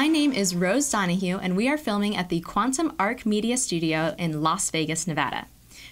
My name is Rose Donahue, and we are filming at the Quantum Arc Media Studio in Las Vegas, Nevada.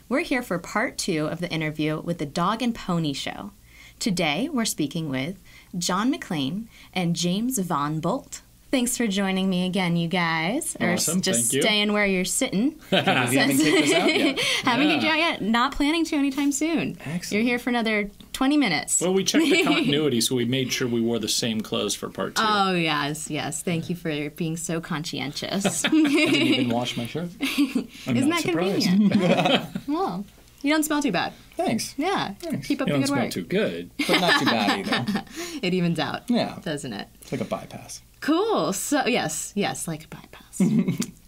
We're here for part 2 of the interview with the Dog and Pony Show. Today, we're speaking with John McClain and James Von Boldt. Thanks for joining me again, you guys. Awesome, or just thank you. staying where you're sitting. Haven't kicked us out yet. Haven't kicked you out yet. Not planning to anytime soon. Excellent. You're here for another 20 minutes. Well, we checked the continuity, so we made sure we wore the same clothes for part 2. Oh, yes. Thank you for being so conscientious. I didn't even wash my shirt. Isn't that convenient? Well, you don't smell too bad. Thanks. Yeah. Thanks. Keep up You the don't good smell work. too good. But not too bad either. It evens out. Yeah. Doesn't it? It's like a bypass. Cool. So, yes, like a bypass.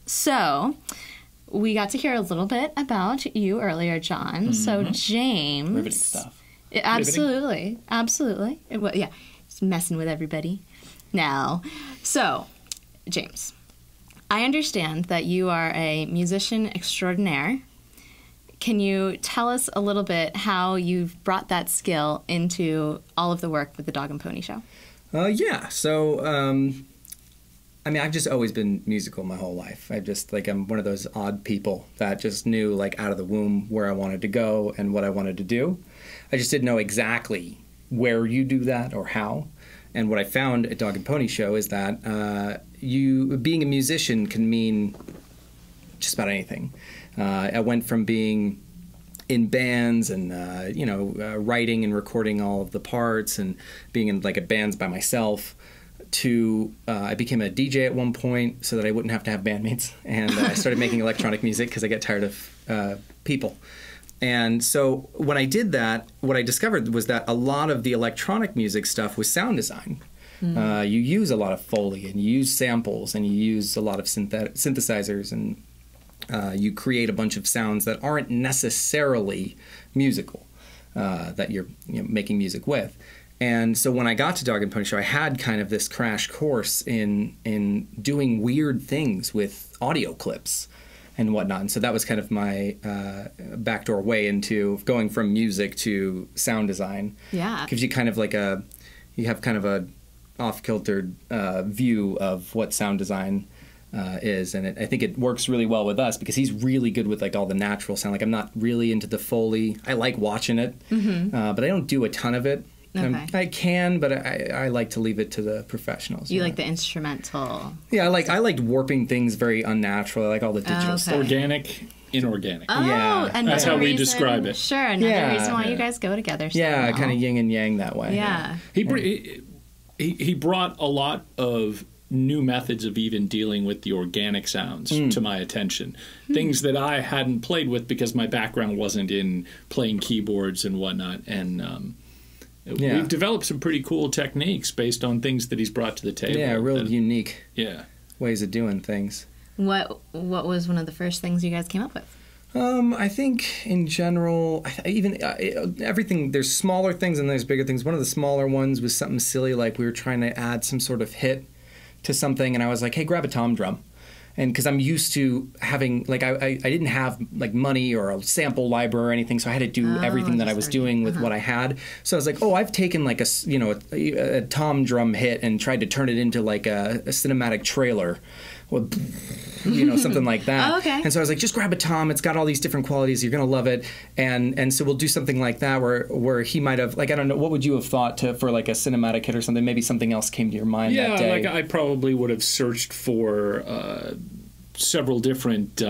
So, we got to hear a little bit about you earlier, John. Mm-hmm. So, James. Riveting stuff. Absolutely. Yeah. Just messing with everybody. Now, so, James, I understand that you are a musician extraordinaire. Can you tell us a little bit how you've brought that skill into all of the work with the Dog and Pony Show? Yeah. So, I mean, I've just always been musical my whole life. I'm one of those odd people that just knew, like, out of the womb where I wanted to go and what I wanted to do. I just didn't know exactly where you do that or how. And what I found at Dog and Pony Show is that being a musician can mean just about anything. I went from being in bands and writing and recording all of the parts and being in like bands by myself to I became a DJ at one point so that I wouldn't have to have bandmates, and I started making electronic music because I get tired of people. And so when I did that, what I discovered was that a lot of the electronic music stuff was sound design. You use a lot of Foley and you use samples and you use a lot of synthesizers, and you create a bunch of sounds that aren't necessarily musical that you're making music with. And so when I got to Dog and Pony Show, I had kind of this crash course in doing weird things with audio clips and whatnot. And so that was kind of my backdoor way into going from music to sound design. Yeah. Gives you kind of like you have kind of a off-kiltered view of what sound design is, and I think it works really well with us because he's really good with like all the natural sound. Like I'm not really into the Foley. I like watching it, but I don't do a ton of it. Okay. I can, but I like to leave it to the professionals. You like the instrumental? Yeah, I like warping things very unnatural. I like all the digital stuff. Organic, inorganic. Oh, Yeah. That's how we describe it. Sure, another reason why you guys go together. So Yeah, well. kind of yin and yang that way. Yeah. He brought a lot of new methods of even dealing with the organic sounds to my attention. Things that I hadn't played with because my background wasn't in playing keyboards and whatnot. And we've developed some pretty cool techniques based on things that he's brought to the table. Yeah, real unique ways of doing things. What was one of the first things you guys came up with? I think in general, everything, there's smaller things and there's bigger things. One of the smaller ones was something silly, like we were trying to add some sort of hit to something, and I was like, hey, grab a tom drum. And because I'm used to having, like, I didn't have, like, money or a sample library or anything, so I had to do everything that I was doing with what I had. So I was like, I've taken, like, a tom drum hit and tried to turn it into, like, a cinematic trailer. Well, something like that. Oh, okay. And so I was like, just grab a tom. It's got all these different qualities. You're going to love it. And so we'll do something like that where he might have, like, I don't know, what would you have thought for like a cinematic hit or something? Maybe something else came to your mind that day. Yeah, like I probably would have searched for several different,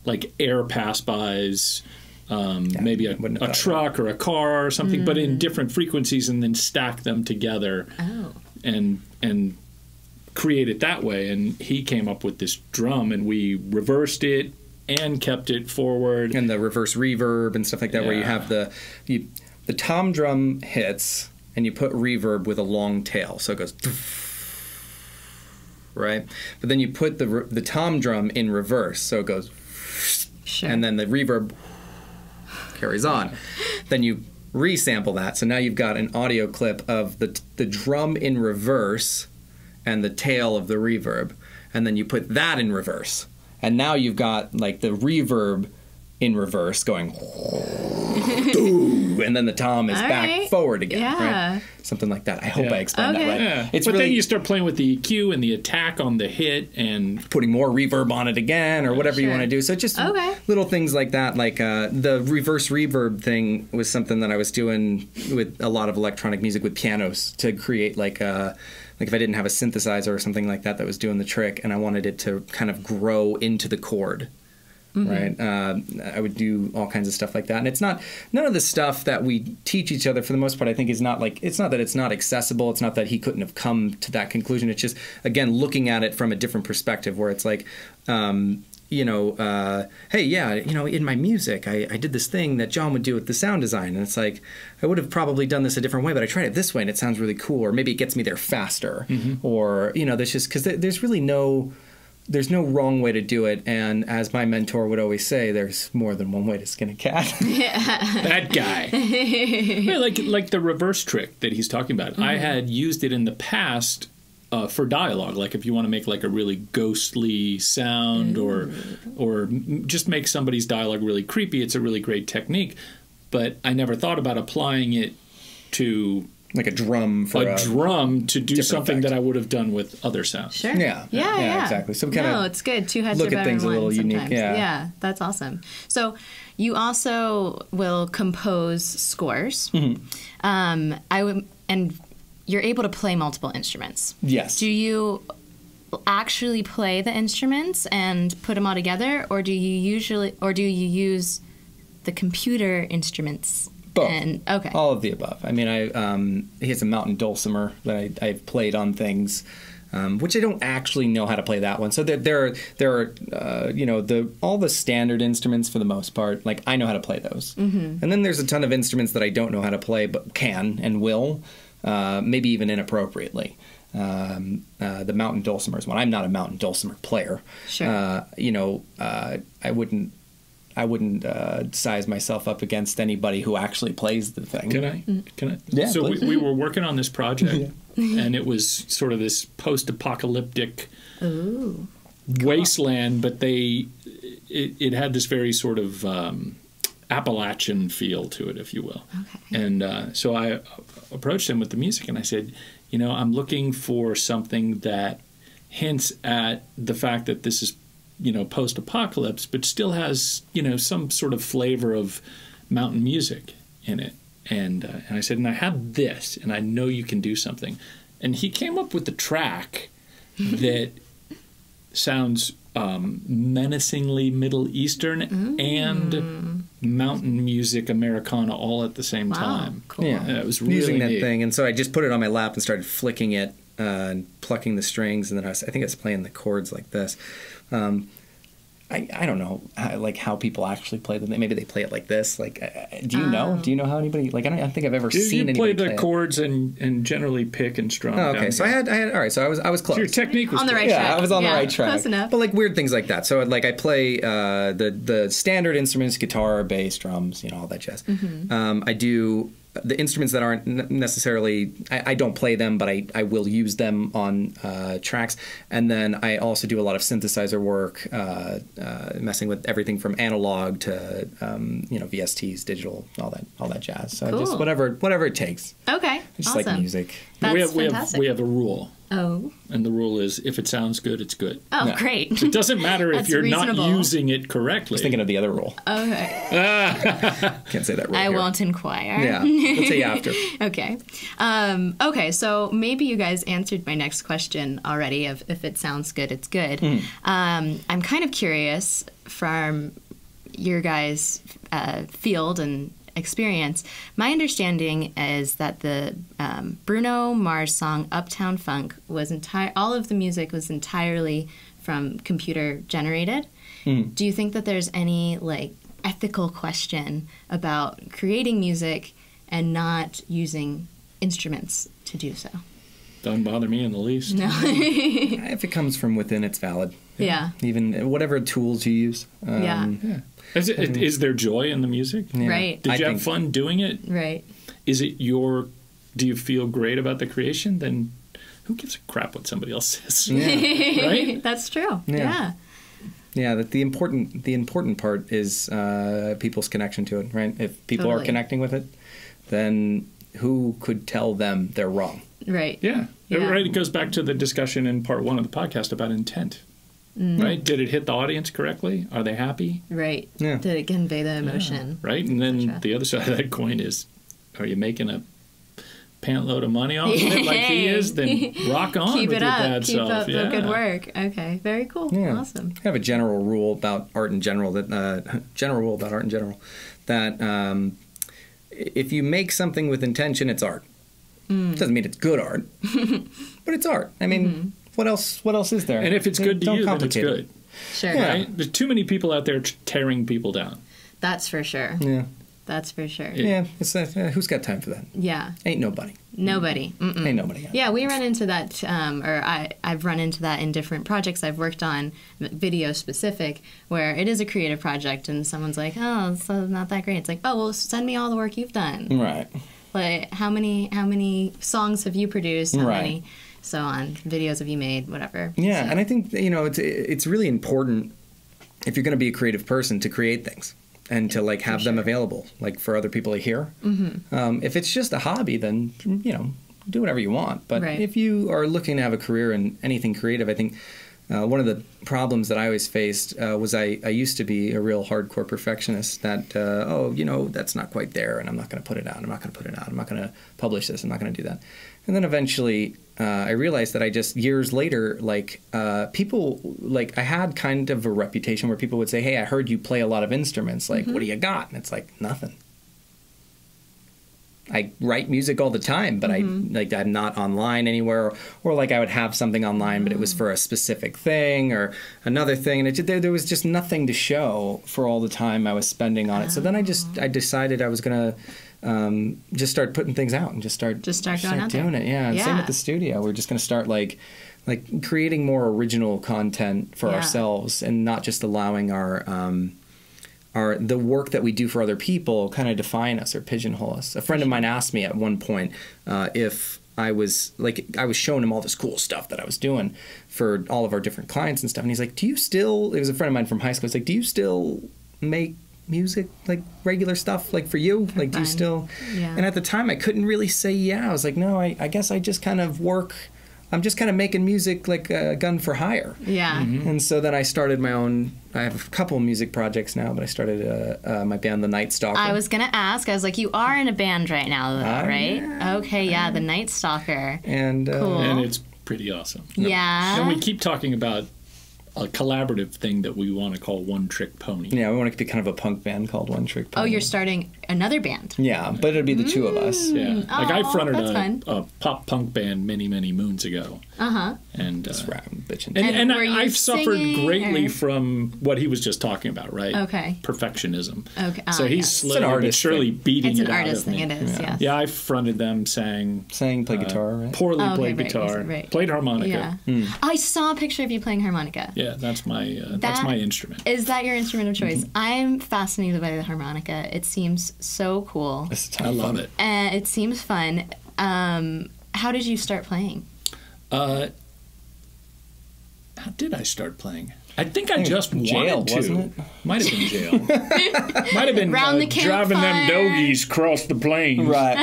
like, air pass-bys, maybe a truck or a car or something, but in different frequencies, and then stack them together and create it that way. And he came up with this drum, and we reversed it and kept it forward. And the reverse reverb and stuff like that, where you have the tom drum hits, and you put reverb with a long tail, so it goes, right? But then you put the tom drum in reverse, so it goes, and then the reverb carries on. Then you resample that, so now you've got an audio clip of the drum in reverse and the tail of the reverb, and then you put that in reverse, and now you've got like the reverb in reverse going and then the tom is back forward again. Yeah. Right? Something like that. I hope I explained that right. Yeah. It's but really, then you start playing with the EQ and the attack on the hit and putting more reverb on it again or whatever you want to do. So just little things like that. Like the reverse reverb thing was something that I was doing with a lot of electronic music with pianos to create like if I didn't have a synthesizer or something like that was doing the trick and I wanted it to kind of grow into the chord. Right, I would do all kinds of stuff like that, and it's not none of the stuff that we teach each other for the most part. I think is not like it's not that it's not accessible. It's not that he couldn't have come to that conclusion. It's just again looking at it from a different perspective, where it's like, hey, yeah, in my music, I did this thing that John would do with the sound design, and it's like I would have probably done this a different way, but I tried it this way, and it sounds really cool, or maybe it gets me there faster, or there's just because there's really there's no wrong way to do it, and as my mentor would always say, there's more than one way to skin a cat. That guy. Yeah, like the reverse trick that he's talking about. I had used it in the past for dialogue, like if you want to make like a really ghostly sound or just make somebody's dialogue really creepy, it's a really great technique. But I never thought about applying it to like a drum to do something that I would have done with other sounds. Sure. Yeah, exactly. So it's good. Two heads look are at better things than a little one unique. sometimes. Yeah, that's awesome. So you also will compose scores. And you're able to play multiple instruments. Yes. Do you actually play the instruments and put them all together, or do you use the computer instruments? Both. All of the above. I mean, he has a mountain dulcimer that I've played on things, which I don't actually know how to play that one. So there are all the standard instruments for the most part. Like I know how to play those, and then there's a ton of instruments that I don't know how to play, but can and will, maybe even inappropriately. The mountain dulcimer is one. I'm not a mountain dulcimer player. Sure. I wouldn't size myself up against anybody who actually plays the thing. Can I? Yeah, so we were working on this project, and it was sort of this post-apocalyptic wasteland, but it had this very sort of Appalachian feel to it, if you will. Okay. And so I approached him with the music, and I said, I'm looking for something that hints at the fact that this is post-apocalypse, but still has, some sort of flavor of mountain music in it. And I said, and I have this, and I know you can do something. And he came up with the track that sounds menacingly Middle Eastern and mountain music Americana all at the same time. Cool. Yeah, it was really using that neat. thing. And so I just put it on my lap and started flicking it and plucking the strings, and then I think I was playing the chords like this. I don't know how people actually play them. Maybe they play it like this. Like, do you know? Do you know how anybody? Like, I don't think I've ever seen anybody play the chords and generally pick and strum. Oh, okay, so I had all right. So I was close. So your technique was on the right track. track. Yeah, I was on the right track. Close enough. But like weird things like that. So like I play the standard instruments: guitar, bass, drums, all that jazz. I do the instruments that aren't necessarily, I don't play them, but I will use them on tracks. And then I also do a lot of synthesizer work, messing with everything from analog to VSTs, digital, all that jazz. So cool. Just whatever it takes. Okay, I just awesome. like music. That's fantastic. We have a rule. Oh. And the rule is, if it sounds good, it's good. Oh, No. great. It doesn't matter if you're reasonable. not using it correctly. I was thinking of the other rule. Okay. Can't say that rule I here. won't inquire. Yeah, we'll say after. Okay. Okay, so maybe you guys answered my next question already of if it sounds good, it's good. I'm kind of curious from your guys' field and experience. My understanding is that the Bruno Mars song Uptown Funk was all of the music was entirely from computer generated. Do you think that there's any ethical question about creating music and not using instruments to do so? Doesn't bother me in the least. No. If it comes from within, it's valid. Yeah. Even whatever tools you use. Yeah. Is there joy in the music? Yeah. Right. Did you have fun doing it? Right. Do you feel great about the creation? Then who gives a crap what somebody else says? Yeah. Right? That's true. Yeah. Yeah. Yeah, that the important part is people's connection to it, right? If people are connecting with it, then who could tell them they're wrong? Right. Yeah. Right. It goes back to the discussion in part 1 of the podcast about intent. Right? Did it hit the audience correctly? Are they happy? Right. Yeah. Did it convey the emotion? Yeah. Right? And then the other side of that coin is, are you making a pant load of money off of it like he is? Then rock on with your bad self. Keep up the good work. Okay. Very cool. Yeah. Awesome. I have a general rule about art in general that if you make something with intention, it's art. Doesn't mean it's good art, but it's art. I mean, what else is there? And if it's good to you, then it's good. Sure. Yeah. Right? There's too many people out there tearing people down. That's for sure. Yeah. That's for sure. Yeah. It's who's got time for that? Yeah. Ain't nobody. Nobody. Ain't nobody. Yeah, we run into that, I've run into that in different projects I've worked on, video specific, where it is a creative project and someone's like, oh, it's not that great. It's like, oh, well, send me all the work you've done. Right. Like, how many songs have you produced? How many, so on, videos have you made, whatever. Yeah, so. and I think, it's really important if you're going to be a creative person to create things. And to like have them available, like for other people to hear. If it's just a hobby, then do whatever you want. But if you are looking to have a career in anything creative, I think one of the problems that I always faced was I used to be a real hardcore perfectionist. That that's not quite there, and I'm not going to put it out. I'm not going to put it out. I'm not going to publish this. I'm not going to do that. And then eventually, I realized that I just years later, people, I had kind of a reputation where people would say, "Hey, I heard you play a lot of instruments. Like, what do you got?" And it's like, nothing. I write music all the time, but I'm not online anywhere, or I would have something online, but it was for a specific thing or another thing, and there was just nothing to show for all the time I was spending on it. So then I decided I was gonna just start putting things out and just start doing it. Yeah. And same with the studio. We're just gonna start like creating more original content for ourselves and not just allowing the work that we do for other people kind of define us or pigeonhole us. A friend of mine asked me at one point if I was showing him all this cool stuff that I was doing for all of our different clients and stuff. And he's like, it was a friend of mine from high school. He's like, do you still make music, like regular stuff, like for you? Like, do you still? Yeah. And at the time I couldn't really say yeah. I was like, no, I guess I just kind of work. I'm just kind of making music like a gun for hire. Yeah. And so then I started my own. I have a couple of music projects now, but I started my band, The Night Stalker. I was gonna ask. I was like, you are in a band right now, though, right? Yeah. Okay, yeah, The Night Stalker. And cool. And it's pretty awesome. Yeah. And we keep talking about a collaborative thing that we want to call One Trick Pony. Yeah, we want to be kind of a punk band called One Trick Pony. Oh, you're starting another band. Yeah, but it'll be the two of us. Yeah. I fronted a pop punk band many, many moons ago. Uh-huh. And bitching. And I've suffered greatly from what he was just talking about, right? Okay. Perfectionism. Okay. So he's slowly but surely beating it out of me. It is, yes. Yeah, I fronted them, sang, played guitar, right? Poorly played guitar, played harmonica. Yeah. I saw a picture of you playing harmonica. Yeah, that's my instrument. Is that your instrument of choice? I'm fascinated by the harmonica. It seems so cool. I love it. And it seems fun. How did you start playing? How did I start playing? I think I just wanted to. Wasn't it? Might have been jail. Might have been driving them doggies across the plains. Right.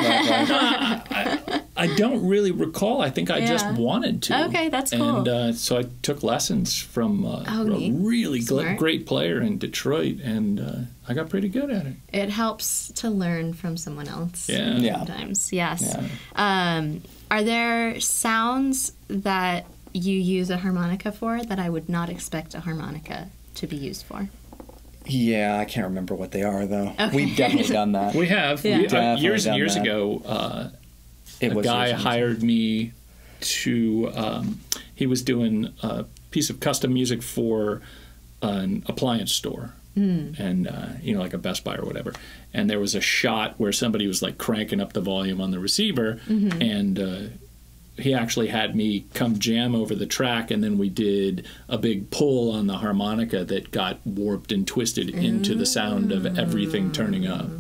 I don't really recall. I think I just wanted to. Okay, that's cool. And so I took lessons from a really great player in Detroit, and I got pretty good at it. It helps to learn from someone else. Yeah. Sometimes, yes. Yeah. Are there sounds that you use a harmonica for that I would not expect a harmonica to be used for? Yeah, I can't remember what they are, though. Okay. We've definitely done that. We have. Yeah. Years and years ago, a guy hired me to... he was doing a piece of custom music for an appliance store. And, like a Best Buy or whatever. And there was a shot where somebody was, cranking up the volume on the receiver, and... he actually had me come jam over the track, and then we did a big pull on the harmonica that got warped and twisted into the sound of everything turning up.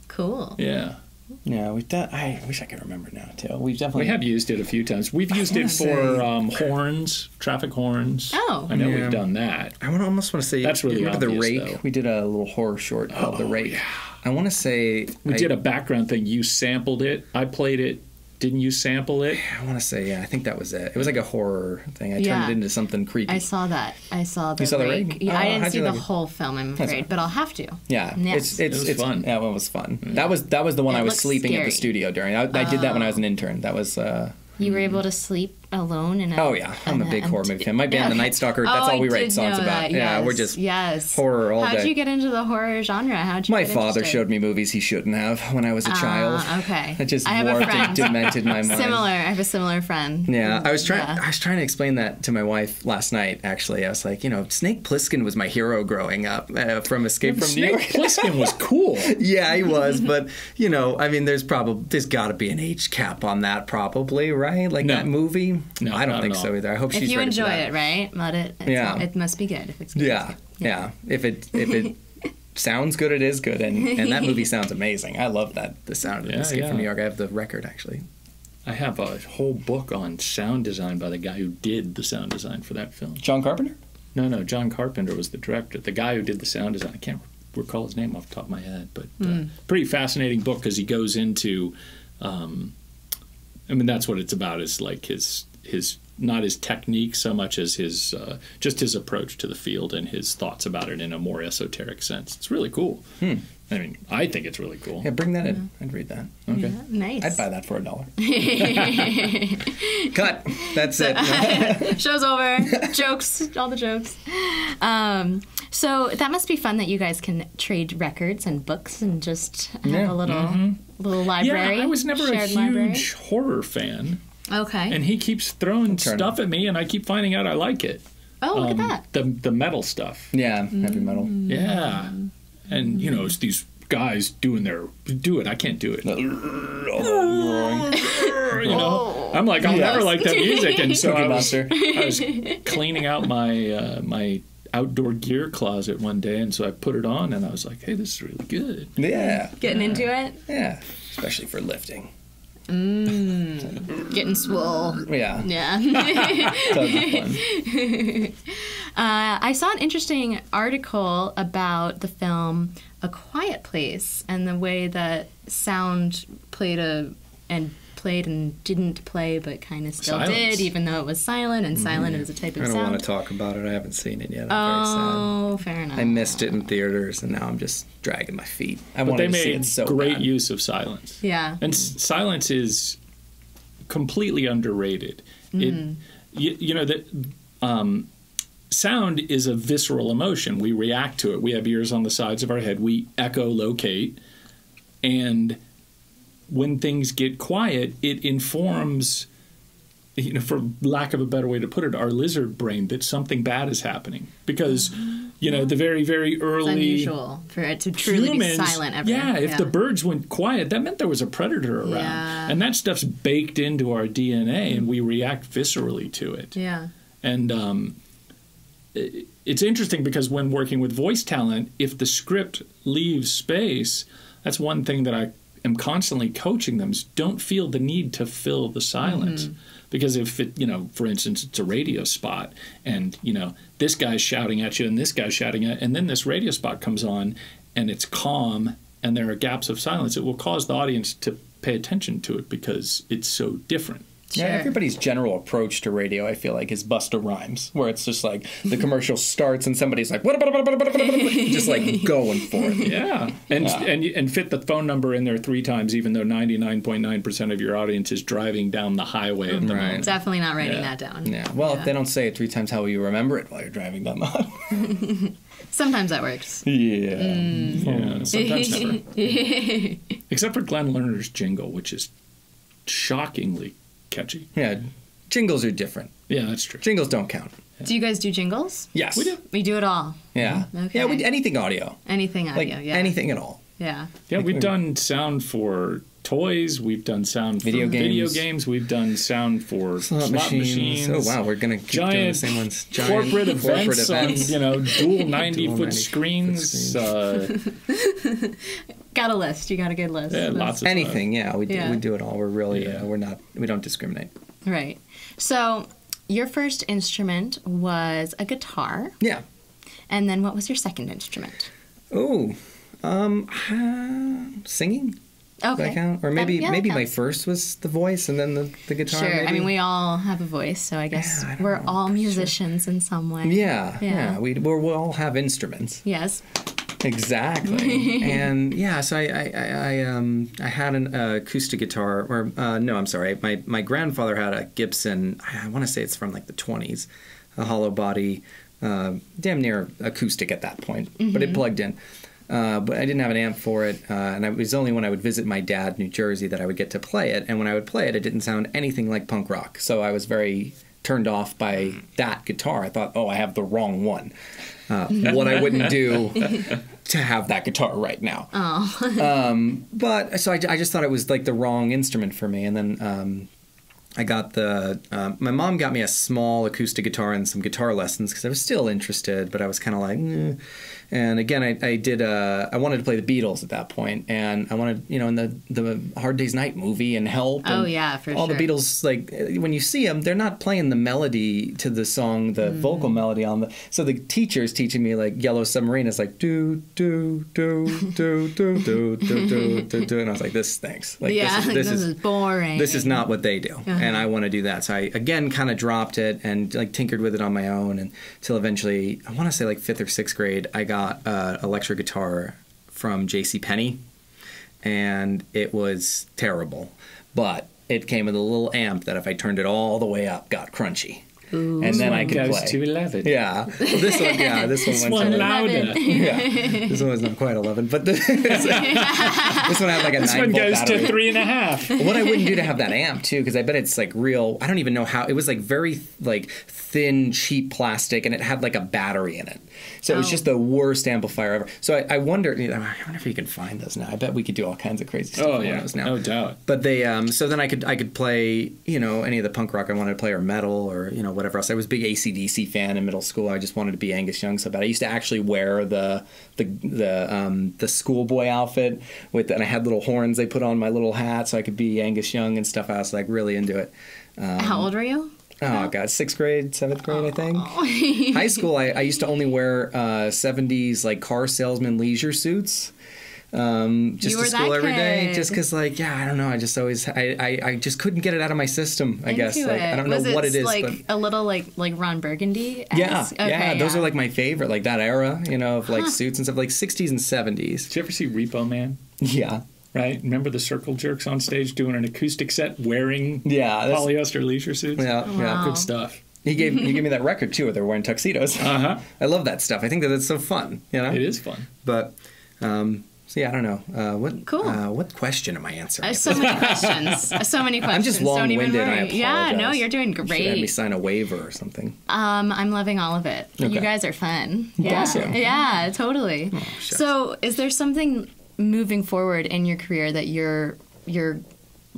Cool. Yeah. Yeah, we've done. I wish I could remember now too. We have used it a few times. We've used it for horns, traffic horns. Oh, I know we've done that. I almost want to say that's really obvious, The Rake. Though. We did a little horror short called The Rake. Yeah. I want to say we did a background thing. You sampled it. I played it. Didn't you sample it? I want to say, I think that was it. It was like a horror thing. I turned it into something creepy. I saw that. I saw the You saw The Rake? Yeah, I didn't see the whole film, I'm afraid, but I'll have to. Yeah, yes. it's fun. Yeah, it was fun. That was the one I was sleeping at the studio during. I did that when I was an intern. That was. You were able to sleep alone in a... Oh, yeah. I'm a big horror movie fan. My band, The Night Stalker, that's all we write songs about. Yeah, we're just horror all day. How'd you get into the horror genre? My father showed me movies he shouldn't have when I was a child. Okay. It just warped and demented my mind. I have a similar friend. Yeah, I was trying to explain that to my wife last night, actually. I was like, Snake Plissken was my hero growing up from Escape from New York. Snake Plissken was cool. Yeah, he was, but, I mean, there's got to be an age cap on that probably, right? Like that movie? No, I don't think so either. I hope she's ready for that. If you enjoy it, right? Let it. It must be good if it's good. Yeah. If it sounds good, it is good, and that movie sounds amazing. I love the sound of Escape from New York. I have the record actually. I have a whole book on sound design by the guy who did the sound design for that film. John Carpenter? No, John Carpenter was the director. The guy who did the sound design. I can't recall his name off the top of my head, but pretty fascinating book because he goes into. I mean, that's what it's about. Is like his not his technique so much as his just his approach to the field and his thoughts about it in a more esoteric sense. It's really cool. I mean, I think it's really cool. Yeah, bring that in. I'd read that. Okay, yeah, nice. I'd buy that for $1. Cut. That's it. Show's over. Jokes. All the jokes. So that must be fun that you guys can trade records and books and just have a little library. Yeah, I was never a huge horror fan. Okay. And he keeps throwing stuff at me, and I keep finding out I like it. Oh, look at that. The metal stuff. Yeah, heavy metal. Yeah. And, it's these guys doing it. I can't do it. I'm like, I'll never like that music. And so I was cleaning out my my outdoor gear closet one day, and so I put it on, and I was like, hey, this is really good. Yeah. Getting into it? Yeah. Especially for lifting. Getting swole. Yeah. Yeah. Tons of fun. I saw an interesting article about the film A Quiet Place and the way that sound played and didn't play, but kind of still did, even though it was silent, and silent is a type of sound. I don't want to talk about it. I haven't seen it yet. I'm very sad. Fair enough. I missed it in theaters, and now I'm just dragging my feet. But they made great use of silence. Yeah. And silence is completely underrated. Sound is a visceral emotion. We react to it. We have ears on the sides of our head. We echolocate, and when things get quiet, it informs, for lack of a better way to put it, our lizard brain that something bad is happening. Because, the very, very early... It's unusual for it to truly be silent ever. Yeah, if the birds went quiet, that meant there was a predator around. Yeah. And that stuff's baked into our DNA, and we react viscerally to it. Yeah. And it's interesting because when working with voice talent, if the script leaves space, that's one thing that I am constantly coaching them is don't feel the need to fill the silence. Because if it, for instance, it's a radio spot and, this guy's shouting at you and this guy's shouting at you, and then this radio spot comes on and it's calm and there are gaps of silence, it will cause the audience to pay attention to it because it's so different. Sure. Yeah, everybody's general approach to radio, I feel like, is Busta Rhymes, where it's just like the commercial starts and somebody's like, just like going for it. Yeah, and fit the phone number in there 3 times, even though 99.9% of your audience is driving down the highway at the moment. Definitely not writing that down. Yeah. Well, if they don't say it 3 times, how will you remember it while you're driving down the highway? Sometimes that works. Yeah. Yeah. Sometimes never. Except for Glenn Lerner's jingle, which is shockingly catchy. Yeah, jingles are different. Yeah, that's true. Jingles don't count. Do you guys do jingles? Yes. We do. We do it all. Yeah. Okay. Yeah, anything audio. Anything audio, anything at all. Yeah. Yeah, we've done sound for toys. We've done sound for video games. We've done sound for slot machines. Oh wow, we're gonna keep doing the same ones. Giant corporate events on, you know, dual 90-foot screens. Got a list. You got a good list. Yeah, lots of anything. stuff. Yeah, we do it all. We're really we don't discriminate. Right. So your first instrument was a guitar. Yeah. And then what was your second instrument? Oh, singing. Okay. Does that count? Or maybe my first was the voice and then the guitar. Sure. Maybe? I mean, we all have a voice, so I guess we're all musicians in some way. Yeah. We all have instruments. Yes. Exactly. And yeah, so I had an acoustic guitar, or no, I'm sorry. My grandfather had a Gibson. I want to say it's from like the 20s, a hollow body, damn near acoustic at that point, but it plugged in. But I didn't have an amp for it, and it was only when I would visit my dad in New Jersey that I would get to play it. And when I would play it, it didn't sound anything like punk rock. So I was very turned off by that guitar. I thought, oh, I have the wrong one. What I wouldn't do to have that guitar right now. Oh. But so I just thought it was like the wrong instrument for me. And then I got my mom got me a small acoustic guitar and some guitar lessons because I was still interested, but I was kind of like, And again, I wanted to play the Beatles at that point, and I wanted, you know, in the Hard Day's Night movie and Help. And all the Beatles, like when you see them, they're not playing the melody to the song, the vocal melody on the. So the teacher's teaching me like Yellow Submarine is like do do do do do do do do do, and I was like, this stinks. Like this is boring. This is not what they do, and I want to do that. So I again kind of dropped it and like tinkered with it on my own, until eventually, I want to say like 5th or 6th grade, I got an electric guitar from JCPenney, and it was terrible, but it came with a little amp that if I turned it all the way up got crunchy. Ooh. And then I could goes play. To 11. Yeah. Well, this one went to louder. Yeah. This one was not quite 11, but this one had like a 9-volt battery. This one goes to 3.5. What I wouldn't do to have that amp too, because I bet it's like real. I don't even know how. It was like very like thin, cheap plastic, and it had like a battery in it. So it was just the worst amplifier ever. So I wonder. I wonder if you can find those now. I bet we could do all kinds of crazy stuff. Oh yeah, those now. No doubt. But they. So then I could play, you know, any of the punk rock I wanted to play, or metal, or you know, whatever else. I was a big AC/DC fan in middle school. I just wanted to be Angus Young so bad. I used to actually wear the schoolboy outfit and I had little horns they put on my little hat so I could be Angus Young and stuff. I was like really into it. How old were you? Oh God, 6th grade, 7th grade, I think. High school, I used to only wear 70s like car salesman leisure suits. Just to school every day, just because, like, I don't know. I just always, I just couldn't get it out of my system. I guess, like, I don't know what it is. Like but a little like Ron Burgundy. Yeah, those are like my favorite, like that era, you know, of like suits and stuff, like 60s and 70s. Did you ever see Repo Man? Yeah. Right? Remember the Circle Jerks on stage doing an acoustic set wearing polyester leisure suits? Yeah, yeah, good stuff. He gave me that record too, where they're wearing tuxedos. I love that stuff. I think that's so fun. You know, it is fun. But so yeah, I don't know. What question am I answering? So many questions. So many questions. I'm just long-winded. I apologize. Yeah, no, you're doing great. You should have me sign a waiver or something. I'm loving all of it. Okay. You guys are fun. Yeah, awesome. Yeah, totally. Oh, so, is there something moving forward in your career that you're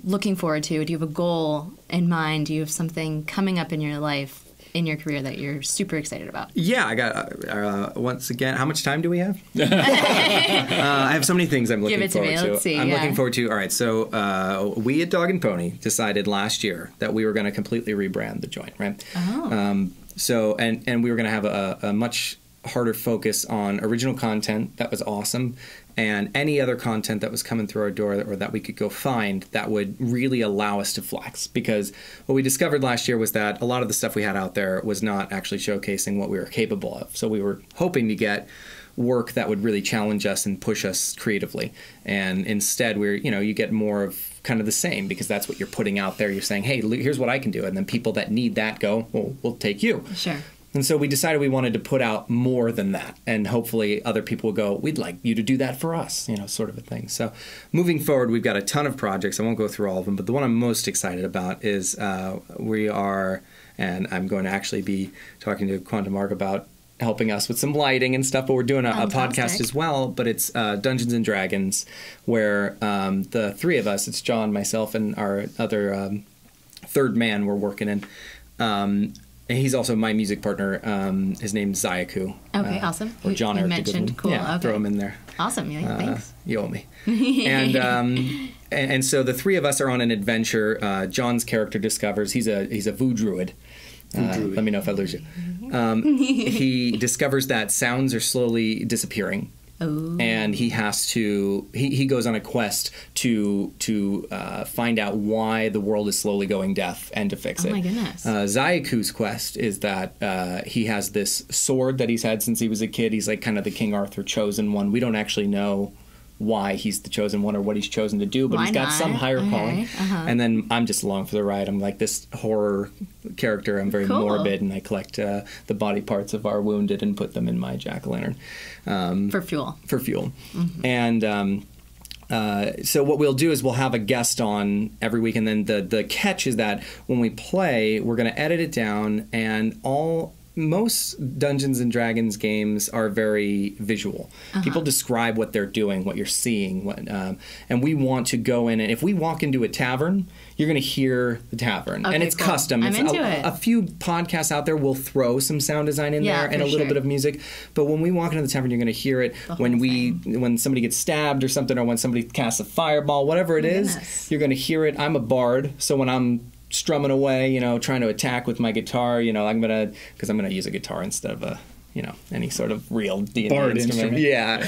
looking forward to? Do you have a goal in mind? Do you have something coming up in your life, in your career, that you're super excited about? Yeah, I got, once again, how much time do we have? I have so many things I'm looking forward to. Give it to me. Let's see. I'm looking forward to, all right, so we at Dog and Pony decided last year that we were going to completely rebrand the joint, right? Oh. So, and we were going to have a much harder focus on original content. That was awesome. And any other content that was coming through our door or that we could go find that would really allow us to flex. Because what we discovered last year was that a lot of the stuff we had out there was not actually showcasing what we were capable of. So we were hoping to get work that would really challenge us and push us creatively. And instead, you get more of kind of the same, because that's what you're putting out there. You're saying, hey, here's what I can do. And then people that need that go, well, we'll take you. Sure. And so we decided we wanted to put out more than that. And hopefully other people will go, we'd like you to do that for us, sort of a thing. So moving forward, we've got a ton of projects. I won't go through all of them, but the one I'm most excited about is we are, and I'm going to actually be talking to Quantum Arc about helping us with some lighting and stuff, but we're doing a podcast as well, but it's Dungeons and Dragons, where the three of us, it's John, myself, and our other third man we're working in. And he's also my music partner. His name's Zayaku. Okay, awesome. Or John Eric. Mentioned. Cool. Yeah, okay. throw him in there. Awesome. Yeah, thanks. You owe me. And so the three of us are on an adventure. John's character discovers he's a Vu druid. Let me know if I lose you. He discovers that sounds are slowly disappearing. Ooh. And he has to. He goes on a quest to find out why the world is slowly going deaf and to fix it. Oh my goodness! Zayaku's quest is that he has this sword that he's had since he was a kid. He's like kind of the King Arthur chosen one. We don't actually know why he's the chosen one or what he's chosen to do, but he's got some higher calling. And then I'm just along for the ride. I'm like this horror character. I'm very morbid, and I collect the body parts of our wounded and put them in my jack-o'-lantern. For fuel. For fuel. And so what we'll do is we'll have a guest on every week, and then the catch is that when we play, we're going to edit it down, and most Dungeons and Dragons games are very visual. People describe what they're doing, what you're seeing, and we want to go in, and if we walk into a tavern, you're going to hear the tavern. And it's custom. I'm into it. A few podcasts out there will throw some sound design in there and a little bit of music, but when we walk into the tavern, you're going to hear it when somebody gets stabbed or something, or when somebody casts a fireball, whatever it is, you're going to hear it. I'm a bard, so when I'm strumming away, trying to attack with my guitar, I'm gonna use a guitar instead of any sort of real D&D instrument. Yeah.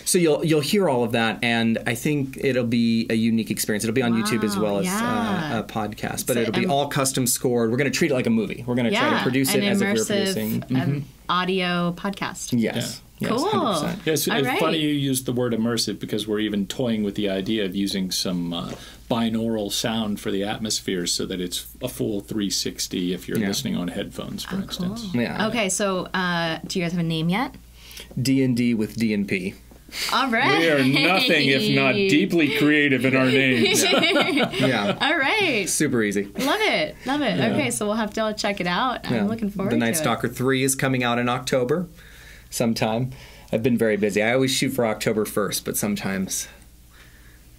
So you'll hear all of that, and I think it'll be a unique experience. It'll be on YouTube as well as a podcast, but it'll be all custom scored. We're going to treat it like a movie. We're going to try to produce it as if we were producing audio podcast. Yes. Yeah. Cool. 100%. Yes, it's funny you used the word immersive, because we're even toying with the idea of using some binaural sound for the atmosphere so that it's a full 360 if you're listening on headphones, for instance. Cool. Yeah. Okay, so do you guys have a name yet? D&D with D&P. All right. We are nothing if not deeply creative in our names. Yeah. All right. Super easy. Love it. Love it. Yeah. Okay, so we'll have to check it out. I'm looking forward to it. The Night Stalker 3 is coming out in October sometime. I've been very busy. I always shoot for October 1st, but sometimes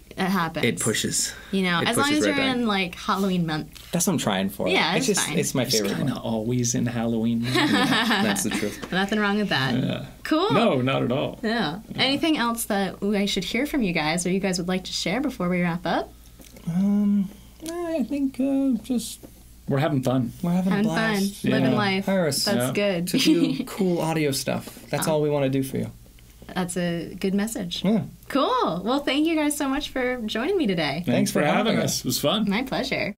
it happens. It pushes. As long as you're in like Halloween month. That's what I'm trying for. Yeah, it's just fine. It's my favorite. It's kind of always in Halloween month. That's the truth. Nothing wrong with that. Yeah. Cool. No, not at all. Yeah. Anything else that I should hear from you guys, or you guys would like to share before we wrap up? I think just. We're having fun. We're having a blast. Fun. Living life. Paris. That's good. To do cool audio stuff. That's all we want to do for you. That's a good message. Yeah. Cool. Well, thank you guys so much for joining me today. Thanks for having us. It was fun. My pleasure.